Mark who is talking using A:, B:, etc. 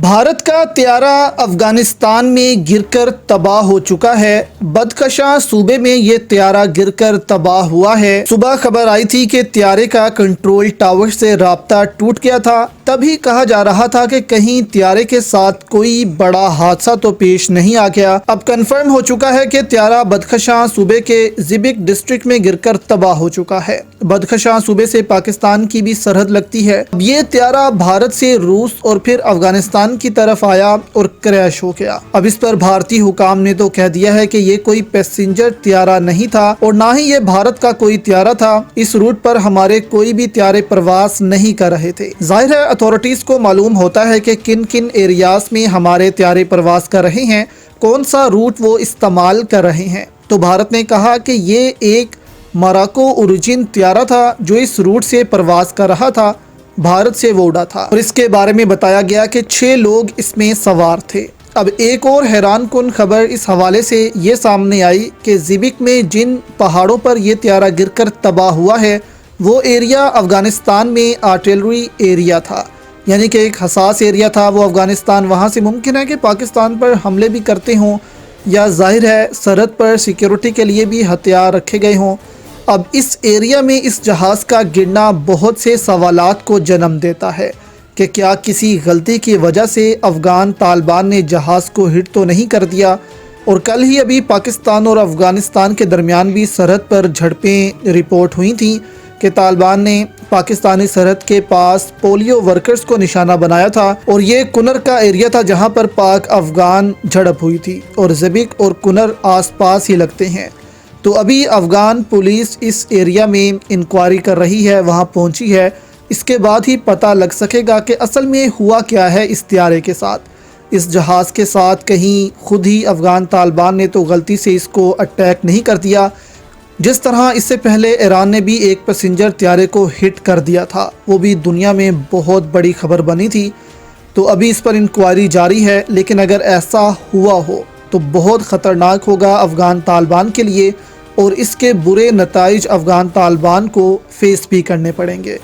A: भारत का त्यारा अफगानिस्तान में गिरकर तबाह हो चुका है। बदखशां सूबे में ये त्यारा गिरकर तबाह हुआ है। सुबह खबर आई थी कि त्यारे का कंट्रोल टावर से राब्ता टूट गया था। तभी कहा जा रहा था कि कहीं त्यारे के साथ कोई बड़ा हादसा तो पेश नहीं आ गया। अब कंफर्म हो चुका है कि त्यारा बदखशां सूबे के जिबिक डिस्ट्रिक्ट में गिरकर तबाह हो चुका है। बदखशां सूबे से पाकिस्तान की भी सरहद लगती है। ये त्यारा भारत से रूस और फिर अफगानिस्तान की तरफ आया और क्रैश हो गया। अब इस पर भारतीय हुकाम ने तो कह दिया है कि ये कोई पैसेंजर त्यारा नहीं था और ना ही ये भारत का कोई त्यारा था। इस रूट पर हमारे कोई भी त्यारे प्रवास नहीं कर रहे थे। जाहिर है अथॉरिटीज को मालूम होता है कि किन किन एरियाज में हमारे त्यारे प्रवास कर रहे हैं, कौन सा रूट वो इस्तेमाल कर रहे हैं। तो भारत ने कहा कि ये एक मोरक्को ओरिजिन त्यारा था जो इस रूट से प्रवास कर रहा था, भारत से वो उड़ा था और इसके बारे में बताया गया कि 6 लोग इसमें सवार थे। अब एक और हैरान कुन खबर इस हवाले से ये सामने आई कि जिबिक में जिन पहाड़ों पर यह त्यारा गिरकर तबाह हुआ है वो एरिया अफगानिस्तान में आर्टिलरी एरिया था, यानी कि एक हसास एरिया था वो अफगानिस्तान। वहाँ से मुमकिन है कि पाकिस्तान पर हमले भी करते हों या जाहिर है सरहद पर सिक्योरिटी के लिए भी हथियार रखे गए हों। अब इस एरिया में इस जहाज़ का गिरना बहुत से सवालात को जन्म देता है कि क्या किसी गलती की वजह से अफ़गान तालिबान ने जहाज़ को हिट तो नहीं कर दिया। और कल ही अभी पाकिस्तान और अफ़गानिस्तान के दरमियान भी सरहद पर झड़पें रिपोर्ट हुई थी कि तालिबान ने पाकिस्तानी सरहद के पास पोलियो वर्कर्स को निशाना बनाया था और ये कुनर का एरिया था जहाँ पर पाक अफ़गान झड़प हुई थी और ज़बिक और कुनर आस पास ही लगते हैं। तो अभी अफ़गान पुलिस इस एरिया में इंक्वायरी कर रही है, वहाँ पहुँची है। इसके बाद ही पता लग सकेगा कि असल में हुआ क्या है इस त्यारे के साथ, इस जहाज़ के साथ। कहीं खुद ही अफ़गान तालिबान ने तो गलती से इसको अटैक नहीं कर दिया, जिस तरह इससे पहले ईरान ने भी एक पैसेंजर त्यारे को हिट कर दिया था, वो भी दुनिया में बहुत बड़ी खबर बनी थी। तो अभी इस पर इंक्वायरी जारी है, लेकिन अगर ऐसा हुआ हो तो बहुत ख़तरनाक होगा अफ़गान तालिबान के लिए और इसके बुरे नताइज अफ़गान तालिबान को फेस भी करने पड़ेंगे।